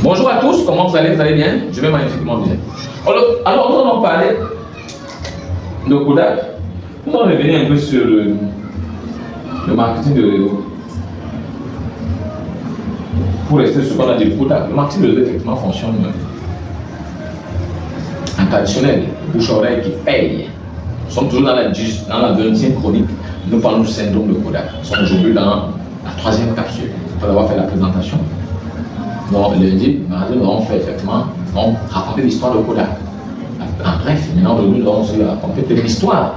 Bonjour à tous, comment vous allez? Vous allez bien? Je vais magnifiquement bien. Alors nous allons parler de Kodak. Nous allons revenir un peu sur le marketing de réseau. Pour rester sur ce qu'on a dit, Kodak, le marketing de réseau effectivement fonctionne en traditionnel, bouche-oreille qui paye. Nous sommes toujours dans la 20e chronique. Nous parlons du syndrome de Kodak. Nous sommes aujourd'hui dans la 3e capsule. Après avoir fait la présentation, lundi, mardi, nous avons fait effectivement raconter l'histoire de Kodak. En bref, maintenant aujourd'hui, nous allons aussi raconter l'histoire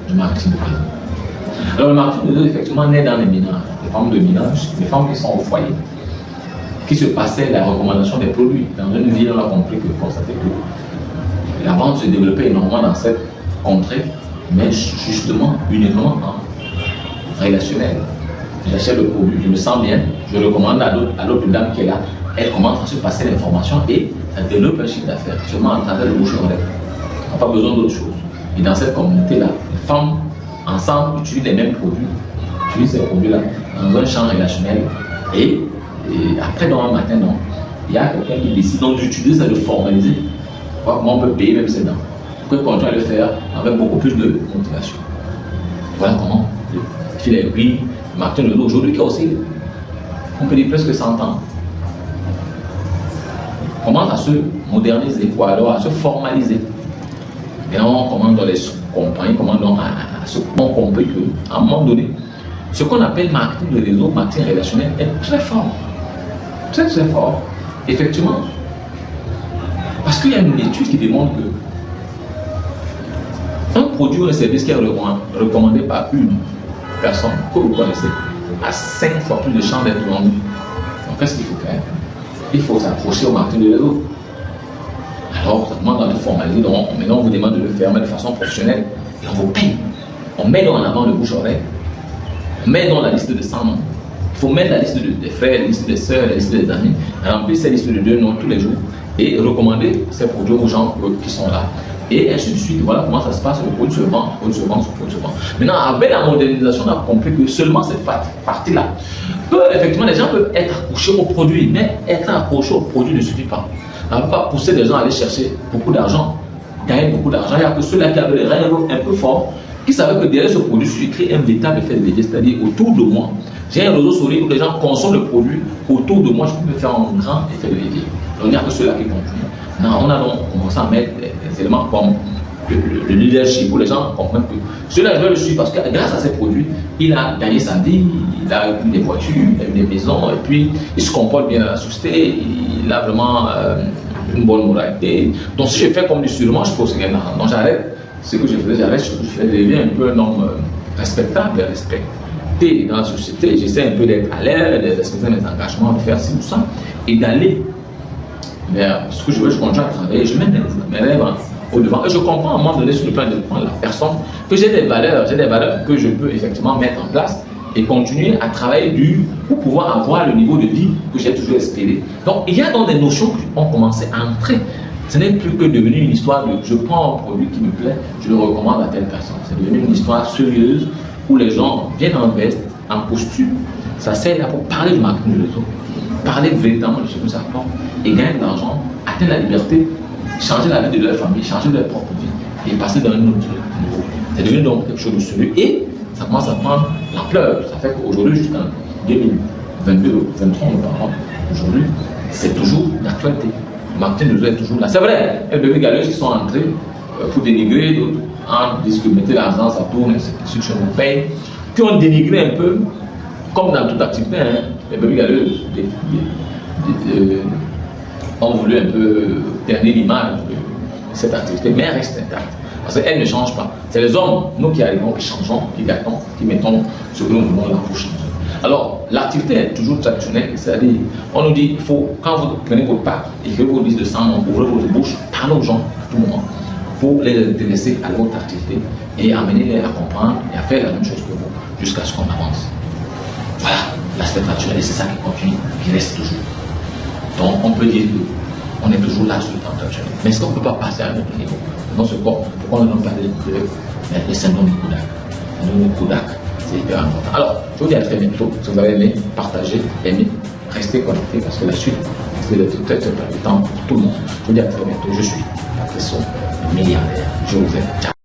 du marketing de réseau. Alors le marketing de réseau effectivement naît dans les ménages, les femmes de ménage, les femmes qui sont au foyer, qui se passaient la recommandation des produits. Dans une ville, on a compris que constaté que la vente se développait énormément dans cette contrée, mais justement uniquement en relationnel. J'achète le produit, je me sens bien, je recommande à l'autre dame qui est là, elle commence à se passer l'information et ça développe un chiffre d'affaires, seulement à travers le bouche-oreille. On n'a pas besoin d'autre chose. Et dans cette communauté-là, les femmes ensemble utilisent les mêmes produits, utilisent ces produits-là dans un champ relationnel et après, dans un matin, il y a quelqu'un qui décide d'utiliser ça, de formaliser. Comment on peut payer même ses dents. On peut continuer à le faire avec beaucoup plus de motivation. Voilà comment le fil est pris. Martin Lelo aujourd'hui qui a aussi, on peut dire presque 100 ans, commence à se moderniser ou alors à se formaliser. Et on commence dans les compagnies, commence à se comprendre qu'à un moment donné, ce qu'on appelle marketing de réseau, marketing relationnel est très fort. Très très fort. Effectivement. Parce qu'il y a une étude qui démontre que un produit ou un service qui est recommandé par une personne que vous connaissez a 5 fois plus de chances d'être vendu. Donc qu'est-ce qu'il faut faire? Il faut s'approcher au marketing de réseau. Alors, ça demande de formaliser. Donc, maintenant, on vous demande de le faire mais de façon professionnelle et on vous paye. On met en avant le bouche-oreille. On met dans la liste de 100 noms. Il faut mettre la liste des frères, la liste des sœurs, la liste des amis, remplir ces listes de 2 noms tous les jours et recommander ces produits aux gens qui sont là. Et ainsi de suite, voilà comment ça se passe, le produit se vend, le produit se vend, le produit se vend. Maintenant, avec la modernisation, on a compris que seulement cette partie-là, effectivement, les gens peuvent être accrochés au produit, mais être accrochés au produit ne suffit pas. On ne peut pas pousser les gens à aller chercher beaucoup d'argent, gagner beaucoup d'argent. Il y a que ceux-là qui avaient les rêves un peu forts, qui savaient que derrière ce produit, je crée un véritable effet de levier, c'est-à-dire autour de moi. J'ai un réseau solide où les gens consomment le produit, autour de moi, je peux me faire un grand effet de levier. Donc, il n'y a que ceux-là qui continuent. Non, on a donc commencé à mettre des éléments comme le leadership où les gens comprennent que ceux-là, je veux le suivre parce que grâce à ces produits, il a gagné sa vie, il a eu des voitures, il a eu des maisons, et puis il se comporte bien dans la société, il a vraiment une bonne moralité. Donc, si je fais comme du sûrement, je pose rien. Donc, j'arrête ce que je faisais, je fais devenir un peu un homme respectable et respecté dans la société. J'essaie un peu d'être à l'aise, de respecter mes engagements, de faire ci ou ça, et d'aller vers ce que je veux. Je continue à travailler, je mets mes rêves au devant. Et je comprends à un moment donné sur le plan de la personne que j'ai des valeurs que je peux effectivement mettre en place et continuer à travailler pour pouvoir avoir le niveau de vie que j'ai toujours espéré. Donc il y a donc des notions qui ont commencé à entrer. Ce n'est plus que devenu une histoire de je prends un produit qui me plaît, je le recommande à telle personne. C'est devenu une histoire sérieuse où les gens viennent en veste, en costume. Ça sert là pour parler du marketing de réseau, parler véritablement de ce que ça apporte et gagner de l'argent, atteindre la liberté, changer la vie de leur famille, changer leur propre vie et passer dans un autre niveau. C'est devenu donc quelque chose de sérieux et ça commence à prendre l'ampleur. Ça fait qu'aujourd'hui, jusqu'en 2022 ou 2023, nous parlons, aujourd'hui, c'est toujours d'actualité. Le marketing de réseau est toujours là. C'est vrai, il y a des galeuses qui sont entrés pour dénigrer, d'autres en disant que mettez l'argent, ça tourne, c'est ce que nous paye, qui ont dénigré un peu, comme dans toute activité, hein, les bébés galeuses, des filles, ont voulu un peu ternir l'image de cette activité, mais elle reste intacte. Parce qu'elle ne change pas. C'est les hommes, nous qui arrivons, qui changeons, qui gâtons, qui mettons ce que nous voulons là pour changer. Alors, l'activité est toujours traditionnelle, c'est-à-dire, on nous dit, il faut, quand vous prenez votre pack, écrivez vos listes de 100 noms, ouvrez votre bouche, parlez aux gens à tout moment, pour les intéresser à votre activité et amener-les à comprendre et à faire la même chose que vous, jusqu'à ce qu'on avance. Voilà, l'aspect traditionnel, c'est ça qui continue, qui reste toujours. Donc, on peut dire qu'on est toujours là sur le plan traditionnel. Mais est-ce qu'on ne peut pas passer à un autre niveau? Dans ce corps, pourquoi on a parlé de syndrome de Kodak? Le syndrome de Kodak, c'est hyper important. Alors, je vous dis à très bientôt. Si vous avez aimé, partagez, aimez, restez connectés parce que la suite, risque d'être très très palpitant pour tout le monde. Je vous dis à très bientôt. Je suis Patrice, milliardaire. Je vous aime. Ciao.